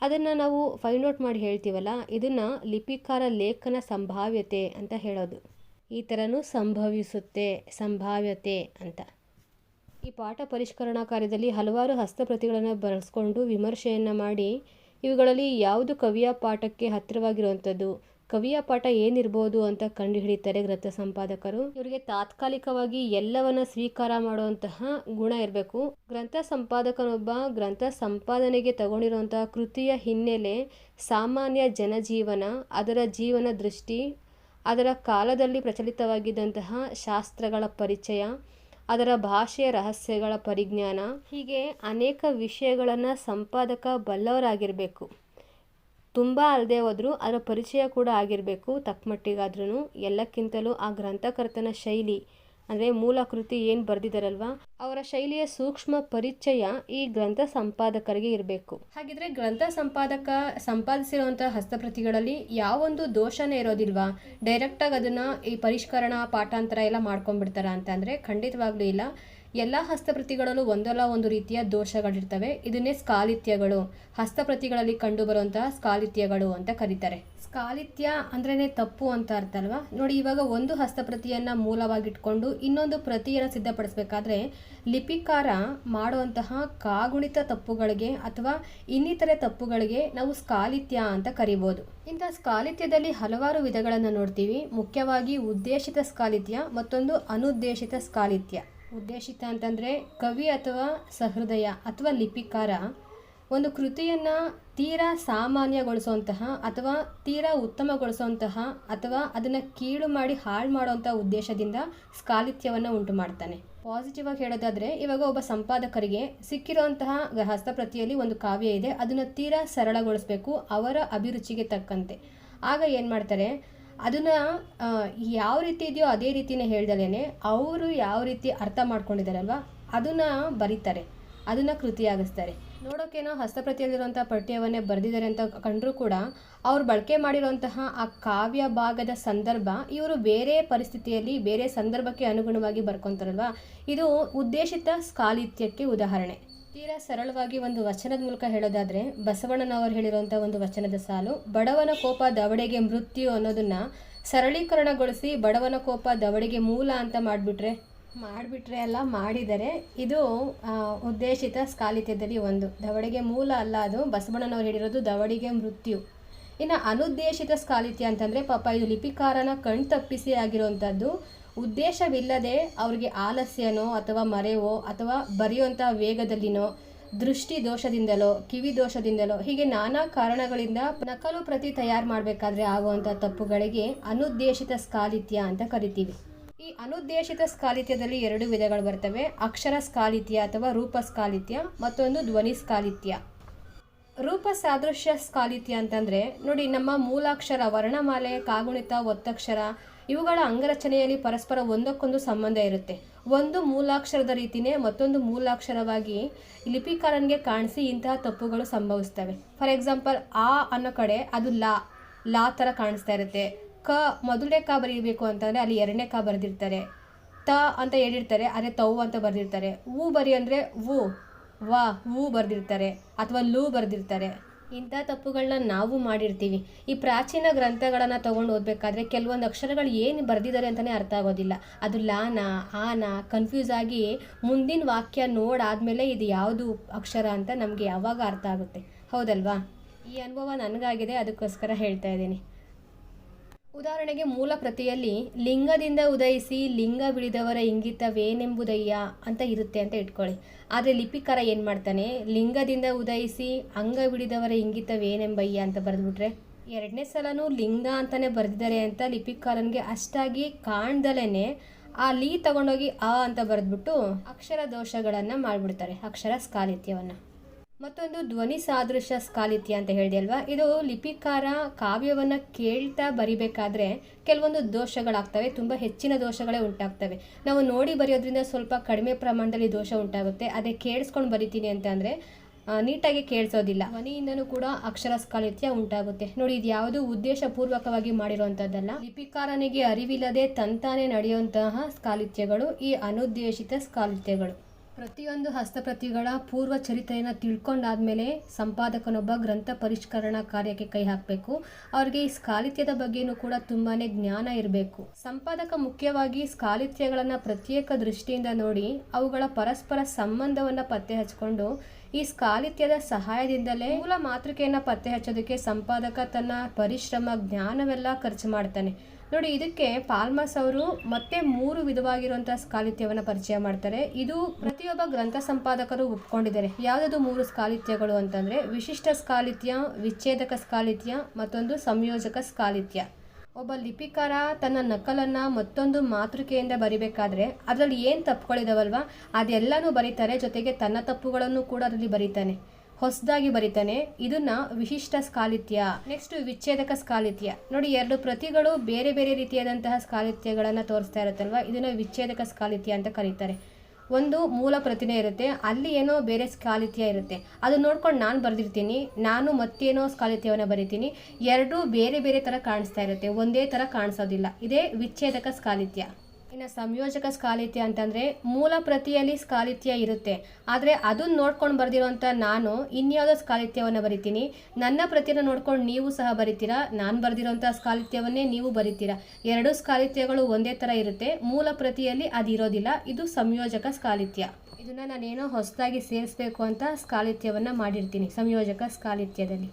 ಅದನ್ನು ನಾವು ಫೈಂಡ್ ಔಟ್ ಮಾಡಿ ಹೇಳ್ತೀವಲ್ಲ, ಇದನ್ನು ಲಿಪಿಕಾರ ಲೇಖನ ಸಂಭಾವ್ಯತೆ ಅಂತ ಹೇಳೋದು. ಈ ಥರನೂ ಸಂಭವಿಸುತ್ತೆ ಸಂಭಾವ್ಯತೆ ಅಂತ. ಈ ಪಾಠ ಪರಿಷ್ಕರಣಾ ಕಾರ್ಯದಲ್ಲಿ ಹಲವಾರು ಹಸ್ತಪ್ರತಿಗಳನ್ನು ಬಳಸ್ಕೊಂಡು ವಿಮರ್ಶೆಯನ್ನು ಮಾಡಿ ಇವುಗಳಲ್ಲಿ ಯಾವುದು ಕವಿಯ ಪಾಠಕ್ಕೆ ಹತ್ತಿರವಾಗಿರುವಂಥದ್ದು, ಕವಿಯ ಪಾಠ ಏನಿರ್ಬೋದು ಅಂತ ಕಂಡುಹಿಡಿತಾರೆ ಗ್ರಂಥ ಸಂಪಾದಕರು. ಇವರಿಗೆ ತಾತ್ಕಾಲಿಕವಾಗಿ ಎಲ್ಲವನ್ನ ಸ್ವೀಕಾರ ಮಾಡುವಂತಹ ಗುಣ ಇರಬೇಕು. ಗ್ರಂಥ ಸಂಪಾದಕನೊಬ್ಬ ಗ್ರಂಥ ಸಂಪಾದನೆಗೆ ತಗೊಂಡಿರುವಂತಹ ಕೃತಿಯ ಹಿನ್ನೆಲೆ, ಸಾಮಾನ್ಯ ಜನಜೀವನ, ಅದರ ಜೀವನ ದೃಷ್ಟಿ, ಅದರ ಕಾಲದಲ್ಲಿ ಪ್ರಚಲಿತವಾಗಿದ್ದಂತಹ ಶಾಸ್ತ್ರಗಳ ಪರಿಚಯ, ಅದರ ಭಾಷೆಯ ರಹಸ್ಯಗಳ ಪರಿಜ್ಞಾನ, ಹೀಗೆ ಅನೇಕ ವಿಷಯಗಳನ್ನು ಸಂಪಾದಕ ಬಲ್ಲವರಾಗಿರಬೇಕು. ತುಂಬ ಅಲ್ಲದೆ ಹೋದರೂ ಅದರ ಪರಿಚಯ ಕೂಡ ಆಗಿರಬೇಕು ತಕ್ಕಮಟ್ಟಿಗಾದ್ರೂ. ಎಲ್ಲಕ್ಕಿಂತಲೂ ಆ ಗ್ರಂಥಕರ್ತನ ಶೈಲಿ, ಅಂದರೆ ಮೂಲ ಕೃತಿ ಏನು ಬರೆದಿದ್ದಾರಲ್ವ ಅವರ ಶೈಲಿಯ ಸೂಕ್ಷ್ಮ ಪರಿಚಯ ಈ ಗ್ರಂಥ ಸಂಪಾದಕರಿಗೆ ಇರಬೇಕು. ಹಾಗಿದ್ರೆ ಗ್ರಂಥ ಸಂಪಾದಿಸಿರುವಂತಹ ಹಸ್ತಪ್ರತಿಗಳಲ್ಲಿ ಯಾವೊಂದು ದೋಷನೇ ಇರೋದಿಲ್ವಾ? ಡೈರೆಕ್ಟಾಗಿ ಅದನ್ನು ಈ ಪರಿಷ್ಕರಣ ಪಾಠಾಂತರ ಎಲ್ಲ ಮಾಡ್ಕೊಂಡ್ಬಿಡ್ತಾರ ಅಂತಂದರೆ ಖಂಡಿತವಾಗ್ಲೂ ಇಲ್ಲ. ಎಲ್ಲ ಹಸ್ತಪ್ರತಿಗಳಲ್ಲೂ ಒಂದಲ್ಲ ಒಂದು ರೀತಿಯ ದೋಷಗಳಿರ್ತವೆ. ಇದನ್ನೇ ಸ್ಖಾಲಿತ್ಯಗಳು, ಹಸ್ತಪ್ರತಿಗಳಲ್ಲಿ ಕಂಡುಬರುವಂತಹ ಸ್ಖಾಲಿತ್ಯಗಳು ಅಂತ ಕರೀತಾರೆ. ಸ್ಖಾಲಿತ್ಯ ಅಂದ್ರೇ ತಪ್ಪು ಅಂತ ಅರ್ಥ ಅಲ್ವಾ? ನೋಡಿ, ಇವಾಗ ಒಂದು ಹಸ್ತಪ್ರತಿಯನ್ನು ಮೂಲವಾಗಿಟ್ಕೊಂಡು ಇನ್ನೊಂದು ಪ್ರತಿಯನ್ನು ಸಿದ್ಧಪಡಿಸಬೇಕಾದ್ರೆ ಲಿಪಿಕಾರ ಮಾಡುವಂತಹ ಕಾಗುಣಿತ ತಪ್ಪುಗಳಿಗೆ ಅಥವಾ ಇನ್ನಿತರೆ ತಪ್ಪುಗಳಿಗೆ ನಾವು ಸ್ಖಾಲಿತ್ಯ ಅಂತ ಕರಿಬೋದು. ಇಂಥ ಸ್ಖಾಲಿತ್ಯದಲ್ಲಿ ಹಲವಾರು ವಿಧಗಳನ್ನು ನೋಡ್ತೀವಿ. ಮುಖ್ಯವಾಗಿ ಉದ್ದೇಶಿತ ಸ್ಖಾಲಿತ್ಯ, ಮತ್ತೊಂದು ಅನುದ್ದೇಶಿತ ಸ್ಖಾಲಿತ್ಯ. ಉದ್ದೇಶಿತ ಅಂತಂದರೆ ಕವಿ ಅಥವಾ ಸಹೃದಯ ಅಥವಾ ಲಿಪಿಕಾರ ಒಂದು ಕೃತಿಯನ್ನು ತೀರಾ ಸಾಮಾನ್ಯಗೊಳಿಸುವಂತಹ ಅಥವಾ ತೀರಾ ಉತ್ತಮಗೊಳಿಸುವಂತಹ ಅಥವಾ ಅದನ್ನು ಕೀಳು ಮಾಡಿ ಹಾಳು ಮಾಡುವಂಥ ಉದ್ದೇಶದಿಂದ ಸ್ಖಾಲಿತ್ಯವನ್ನು ಉಂಟು ಮಾಡ್ತಾನೆ. ಪಾಸಿಟಿವ್ ಆಗಿ ಹೇಳೋದಾದರೆ, ಇವಾಗ ಒಬ್ಬ ಸಂಪಾದಕರಿಗೆ ಸಿಕ್ಕಿರುವಂತಹ ಹಸ್ತಪ್ರತಿಯಲ್ಲಿ ಒಂದು ಕಾವ್ಯ ಇದೆ, ಅದನ್ನು ತೀರಾ ಸರಳಗೊಳಿಸಬೇಕು ಅವರ ಅಭಿರುಚಿಗೆ ತಕ್ಕಂತೆ. ಆಗ ಏನು ಮಾಡ್ತಾರೆ, ಅದನ್ನು ಯಾವ ರೀತಿ ಇದೆಯೋ ಅದೇ ರೀತಿಯೇ ಹೇಳ್ದಲೇ ಅವರು ಯಾವ ರೀತಿ ಅರ್ಥ ಮಾಡ್ಕೊಂಡಿದ್ದಾರಲ್ವ ಅದನ್ನು ಬರೀತಾರೆ, ಅದನ್ನು ಕೃತಿಯಾಗಿಸ್ತಾರೆ. ನೋಡೋಕ್ಕೇನೋ ಹಸ್ತಪ್ರತಿಯಲ್ಲಿರುವಂಥ ಪಠ್ಯವನ್ನೇ ಬರೆದಿದ್ದಾರೆ ಅಂತ ಕಂಡರೂ ಕೂಡ ಅವ್ರು ಬಳಕೆ ಮಾಡಿರುವಂತಹ ಆ ಕಾವ್ಯ ಭಾಗದ ಸಂದರ್ಭ ಇವರು ಬೇರೆ ಪರಿಸ್ಥಿತಿಯಲ್ಲಿ ಬೇರೆ ಸಂದರ್ಭಕ್ಕೆ ಅನುಗುಣವಾಗಿ ಬರ್ಕೊತಾರಲ್ವ, ಇದು ಉದ್ದೇಶಿತ ಸ್ಖಾಲಿತ್ಯಕ್ಕೆ ಉದಾಹರಣೆ. ತೀರಾ ಸರಳವಾಗಿ ಒಂದು ವಚನದ ಮೂಲಕ ಹೇಳೋದಾದರೆ, ಬಸವಣ್ಣನವರು ಹೇಳಿರುವಂಥ ಒಂದು ವಚನದ ಸಾಲು, ಬಡವನ ಕೋಪ ದವಡೆಗೆ ಮೃತ್ಯು ಅನ್ನೋದನ್ನು ಸರಳೀಕರಣಗೊಳಿಸಿ ಬಡವನ ಕೋಪ ದವಡೆಗೆ ಮೂಲ ಅಂತ ಮಾಡಿಬಿಟ್ರೆ ಅಲ್ಲ ಮಾಡಿದರೆ ಇದು ಉದ್ದೇಶಿತ ಸ್ಖಾಲಿತ್ಯದಲ್ಲಿ ಒಂದು. ದವಡೆಗೆ ಮೂಲ ಅಲ್ಲ, ಅದು ಬಸವಣ್ಣನವರು ಹೇಳಿರೋದು ದವಡೆಗೆ ಮೃತ್ಯು. ಇನ್ನು ಅನುದ್ದೇಶಿತ ಸ್ಖಾಲಿತ್ಯ ಅಂತಂದರೆ ಪಾಪ ಇದು ಲಿಪಿಕಾರನ ಕಣ್ತಪ್ಪಿಸಿ ಆಗಿರುವಂಥದ್ದು. ಉದ್ದೇಶವಿಲ್ಲದೆ ಅವ್ರಿಗೆ ಆಲಸ್ಯನೋ ಅಥವಾ ಮರೆವೋ ಅಥವಾ ಬರೆಯುವಂಥ ವೇಗದಲ್ಲಿನೋ ದೃಷ್ಟಿ ದೋಷದಿಂದಲೋ ಕಿವಿ ದೋಷದಿಂದಲೋ ಹೀಗೆ ನಾನಾ ಕಾರಣಗಳಿಂದ ನಕಲು ಪ್ರತಿ ತಯಾರು ಮಾಡಬೇಕಾದ್ರೆ ಆಗುವಂಥ ತಪ್ಪುಗಳಿಗೆ ಅನುದ್ದೇಶಿತ ಸ್ಖಾಲಿತ್ಯ ಅಂತ ಕರಿತೀವಿ. ಈ ಅನುದ್ದೇಶಿತ ಸ್ಖಾಲಿತ್ಯದಲ್ಲಿ ಎರಡು ವಿಧಗಳು ಬರ್ತವೆ. ಅಕ್ಷರ ಸ್ಖಾಲಿತ್ಯ ಅಥವಾ ರೂಪ ಸ್ಖಾಲಿತ್ಯ, ಮತ್ತೊಂದು ಧ್ವನಿ ಸ್ಖಾಲಿತ್ಯ. ರೂಪ ಸಾದೃಶ್ಯ ಸ್ಖಾಲಿತ್ಯ ಅಂತಂದರೆ ನೋಡಿ, ನಮ್ಮ ಮೂಲಾಕ್ಷರ ವರ್ಣಮಾಲೆ, ಕಾಗುಣಿತ, ಒತ್ತಕ್ಷರ ಇವುಗಳ ಅಂಗರಚನೆಯಲ್ಲಿ ಪರಸ್ಪರ ಒಂದಕ್ಕೊಂದು ಸಂಬಂಧ ಇರುತ್ತೆ. ಒಂದು ಮೂಲಾಕ್ಷರದ ರೀತಿಯೇ ಮತ್ತೊಂದು ಮೂಲಾಕ್ಷರವಾಗಿ ಲಿಪಿಕಾರನಿಗೆ ಕಾಣಿಸಿ ಇಂತಹ ತಪ್ಪುಗಳು ಸಂಭವಿಸ್ತವೆ. ಫಾರ್ ಎಕ್ಸಾಂಪಲ್, ಆ ಅನ್ನೋ ಕಡೆ ಅದು ಲಾ ಥರ ಕಾಣಿಸ್ತಾ ಇರುತ್ತೆ. ಕ ಮೊದಲನೇ ಕ ಬರೀಬೇಕು ಅಂತಂದರೆ ಅಲ್ಲಿ ಎರಡನೇ ಕ ಬರೆದಿರ್ತಾರೆ. ತ ಅಂತ ಹೇಳಿರ್ತಾರೆ, ಅದೇ ತೌ ಅಂತ ಬರೆದಿರ್ತಾರೆ. ಊ ಬರಿ ಅಂದರೆ ಊ ಬರೆದಿರ್ತಾರೆ ಅಥವಾ ಲೂ ಬರೆದಿರ್ತಾರೆ. ಇಂಥ ತಪ್ಪುಗಳನ್ನ ನಾವು ಮಾಡಿರ್ತೀವಿ. ಈ ಪ್ರಾಚೀನ ಗ್ರಂಥಗಳನ್ನು ತೊಗೊಂಡು ಓದಬೇಕಾದ್ರೆ ಕೆಲವೊಂದು ಅಕ್ಷರಗಳು ಏನು ಬರೆದಿದ್ದಾರೆ ಅಂತಲೇ ಅರ್ಥ ಆಗೋದಿಲ್ಲ. ಅದು ಲಾನ ಆನ ಕನ್ಫ್ಯೂಸ್ ಆಗಿ ಮುಂದಿನ ವಾಕ್ಯ ನೋಡಾದಮೇಲೆ ಇದು ಯಾವುದು ಅಕ್ಷರ ಅಂತ ನಮಗೆ ಯಾವಾಗ ಅರ್ಥ ಆಗುತ್ತೆ, ಹೌದಲ್ವಾ? ಈ ಅನುಭವ ನನಗಾಗಿದೆ, ಅದಕ್ಕೋಸ್ಕರ ಹೇಳ್ತಾ ಇದ್ದೀನಿ. ಉದಾಹರಣೆಗೆ, ಮೂಲ ಪ್ರತಿಯಲ್ಲಿ ಲಿಂಗದಿಂದ ಉದಯಿಸಿ ಲಿಂಗ ಬಿಡಿದವರ ಇಂಗಿತವೇನೆಂಬುದಯ್ಯ ಅಂತ ಇರುತ್ತೆ ಅಂತ ಇಟ್ಕೊಳ್ಳಿ. ಆದರೆ ಲಿಪಿಕಾರ ಏನು ಮಾಡ್ತಾನೆ, ಲಿಂಗದಿಂದ ಉದಯಿಸಿ ಅಂಗ ಬಿಡಿದವರ ಇಂಗಿತವೇನೆಂಬಯ್ಯ ಅಂತ ಬರೆದ್ಬಿಟ್ರೆ ಎರಡನೇ ಸಲನೂ ಲಿಂಗ ಅಂತಲೇ ಬರೆದಿದ್ದಾರೆ ಅಂತ ಲಿಪಿಕಾರನಿಗೆ ಅಷ್ಟಾಗಿ ಕಾಣ್ದಲೇ ಆ ತಗೊಂಡೋಗಿ ಆ ಅಂತ ಬರೆದ್ಬಿಟ್ಟು ಅಕ್ಷರ ದೋಷಗಳನ್ನು ಮಾಡಿಬಿಡ್ತಾರೆ, ಅಕ್ಷರ ಸ್ಖಾಲಿತ್ಯವನ್ನು. ಮತ್ತೊಂದು ಧ್ವನಿ ಸಾದೃಶ್ಯ ಸ್ಖಾಲಿತ್ಯ ಅಂತ ಹೇಳಿದೆ ಅಲ್ವಾ, ಇದು ಲಿಪಿಕಾರ ಕಾವ್ಯವನ್ನು ಕೇಳ್ತಾ ಬರಿಬೇಕಾದ್ರೆ ಕೆಲವೊಂದು ದೋಷಗಳಾಗ್ತವೆ, ತುಂಬ ಹೆಚ್ಚಿನ ದೋಷಗಳೇ ಉಂಟಾಗ್ತವೆ. ನಾವು ನೋಡಿ ಬರೆಯೋದ್ರಿಂದ ಸ್ವಲ್ಪ ಕಡಿಮೆ ಪ್ರಮಾಣದಲ್ಲಿ ದೋಷ ಉಂಟಾಗುತ್ತೆ. ಅದೇ ಕೇಳಿಸ್ಕೊಂಡು ಬರಿತೀನಿ ಅಂತ ಅಂದರೆ ನೀಟಾಗಿ ಕೇಳಿಸೋದಿಲ್ಲ, ಧ್ವನಿಯಿಂದನೂ ಕೂಡ ಅಕ್ಷರ ಸ್ಖಾಲಿತ್ಯ ಉಂಟಾಗುತ್ತೆ. ನೋಡಿ, ಇದು ಯಾವುದು ಉದ್ದೇಶಪೂರ್ವಕವಾಗಿ ಮಾಡಿರುವಂಥದ್ದಲ್ಲ, ಲಿಪಿಕಾರನಿಗೆ ಅರಿವಿಲ್ಲದೆ ತಂತಾನೆ ನಡೆಯುವಂತಹ ಸ್ಖಾಲಿತ್ಯಗಳು ಈ ಅನುದ್ದೇಶಿತ ಸ್ಖಾಲಿತ್ಯಗಳು. ಪ್ರತಿಯೊಂದು ಹಸ್ತಪ್ರತಿಗಳ ಪೂರ್ವ ಚರಿತ್ರೆಯನ್ನು ತಿಳ್ಕೊಂಡಾದ್ಮೇಲೆ ಸಂಪಾದಕನೊಬ್ಬ ಗ್ರಂಥ ಪರಿಷ್ಕರಣಾ ಕಾರ್ಯಕ್ಕೆ ಕೈ ಹಾಕಬೇಕು. ಅವ್ರಿಗೆ ಈ ಸ್ಖಾಲಿತ್ಯದ ಬಗ್ಗೆನೂ ಕೂಡ ತುಂಬಾ ಜ್ಞಾನ ಇರಬೇಕು. ಸಂಪಾದಕ ಮುಖ್ಯವಾಗಿ ಸ್ಖಾಲಿತ್ಯಗಳನ್ನು ಪ್ರತ್ಯೇಕ ದೃಷ್ಟಿಯಿಂದ ನೋಡಿ ಅವುಗಳ ಪರಸ್ಪರ ಸಂಬಂಧವನ್ನು ಪತ್ತೆ ಹಚ್ಚಿಕೊಂಡು ಈ ಸ್ಖಾಲಿತ್ಯದ ಸಹಾಯದಿಂದಲೇ ಮೂಲ ಮಾತೃಕೆಯನ್ನು ಪತ್ತೆ ಹಚ್ಚೋದಕ್ಕೆ ಸಂಪಾದಕ ತನ್ನ ಪರಿಶ್ರಮ ಜ್ಞಾನವೆಲ್ಲ ಖರ್ಚು ಮಾಡ್ತಾನೆ. ನೋಡಿ, ಇದಕ್ಕೆ ಪಾಲ್ಮಸ್ ಅವರು ಮತ್ತೆ 3 ವಿಧವಾಗಿರುವಂಥ ಸ್ಖಾಲಿತ್ಯವನ್ನು ಪರಿಚಯ ಮಾಡ್ತಾರೆ. ಇದು ಪ್ರತಿಯೊಬ್ಬ ಗ್ರಂಥ ಸಂಪಾದಕರು ಒಪ್ಕೊಂಡಿದ್ದಾರೆ. ಯಾವುದಾದ್ರು 3 ಸ್ಖಾಲಿತ್ಯಗಳು ಅಂತಂದರೆ ವಿಶಿಷ್ಟ ಸ್ಖಾಲಿತ್ಯ, ವಿಚ್ಛೇದಕ ಸ್ಖಾಲಿತ್ಯ, ಮತ್ತೊಂದು ಸಂಯೋಜಕ ಸ್ಖಾಲಿತ್ಯ. ಒಬ್ಬ ಲಿಪಿಕಾರ ತನ್ನ ನಕಲನ್ನು ಮತ್ತೊಂದು ಮಾತೃಕೆಯಿಂದ ಬರಿಬೇಕಾದ್ರೆ ಅದರಲ್ಲಿ ಏನು ತಪ್ಪುಗಳಿದಾವಲ್ವ ಅದೆಲ್ಲನೂ ಬರೀತಾರೆ, ಜೊತೆಗೆ ತನ್ನ ತಪ್ಪುಗಳನ್ನು ಕೂಡ ಅದರಲ್ಲಿ ಬರೀತಾನೆ. ಹೊಸದಾಗಿ ಬರಿತಾನೆ, ಇದನ್ನ ವಿಶಿಷ್ಟ ಸ್ಖಾಲಿತ್ಯ. ನೆಕ್ಸ್ಟ್ ವಿಚ್ಛೇದಕ ಸ್ಖಾಲಿತ್ಯ. ನೋಡಿ, ಎರಡು ಪ್ರತಿಗಳು ಬೇರೆ ಬೇರೆ ರೀತಿಯಾದಂತಹ ಸ್ಖಾಲಿತ್ಯಗಳನ್ನು ತೋರಿಸ್ತಾ ಇರುತ್ತಲ್ವ, ಇದನ್ನ ವಿಚ್ಛೇದಕ ಸ್ಖಾಲಿತ್ಯ ಅಂತ ಕರೀತಾರೆ. ಒಂದು ಮೂಲ ಪ್ರತಿನೇ ಇರುತ್ತೆ, ಅಲ್ಲಿ ಏನೋ ಬೇರೆ ಸ್ಖಾಲಿತ್ಯ ಇರುತ್ತೆ, ಅದು ನೋಡ್ಕೊಂಡು ನಾನು ಬರೆದಿರ್ತೀನಿ, ನಾನು ಮತ್ತೇನೋ ಸ್ಖಾಲಿತ್ಯವನ್ನು ಬರಿತೀನಿ, ಎರಡೂ ಬೇರೆ ಬೇರೆ ಥರ ಕಾಣಿಸ್ತಾ ಇರುತ್ತೆ, ಒಂದೇ ಥರ ಕಾಣಿಸೋದಿಲ್ಲ. ಇದೇ ವಿಚ್ಛೇದಕ ಸ್ಖಾಲಿತ್ಯ. ಇನ್ನು ಸಂಯೋಜಕ ಸ್ಖಾಲಿತ್ಯ ಅಂತಂದರೆ ಮೂಲ ಪ್ರತಿಯಲ್ಲಿ ಸ್ಖಾಲಿತ್ಯ ಇರುತ್ತೆ, ಆದರೆ ಅದನ್ನು ನೋಡ್ಕೊಂಡು ಬರೆದಿರೋಂಥ ನಾನು ಇನ್ಯಾವುದೋ ಸ್ಖಾಲಿತ್ಯವನ್ನು ಬರಿತೀನಿ, ನನ್ನ ಪ್ರತಿಯನ್ನು ನೋಡ್ಕೊಂಡು ನೀವು ಸಹ ಬರಿತೀರಾ, ನಾನು ಬರೆದಿರೋಂಥ ಸ್ಖಾಲಿತ್ಯವನ್ನೇ ನೀವು ಬರಿತೀರಾ. ಎರಡೂ ಸ್ಖಾಲಿತ್ಯಗಳು ಒಂದೇ ಥರ ಇರುತ್ತೆ, ಮೂಲ ಪ್ರತಿಯಲ್ಲಿ ಅದಿರೋದಿಲ್ಲ. ಇದು ಸಂಯೋಜಕ ಸ್ಖಾಲಿತ್ಯ. ಇದನ್ನು ನಾನೇನೋ ಹೊಸದಾಗಿ ಸೇರಿಸ್ಬೇಕು ಅಂತ ಸ್ಖಾಲಿತ್ಯವನ್ನು ಮಾಡಿರ್ತೀನಿ ಸಂಯೋಜಕ ಸ್ಖಾಲಿತ್ಯದಲ್ಲಿ.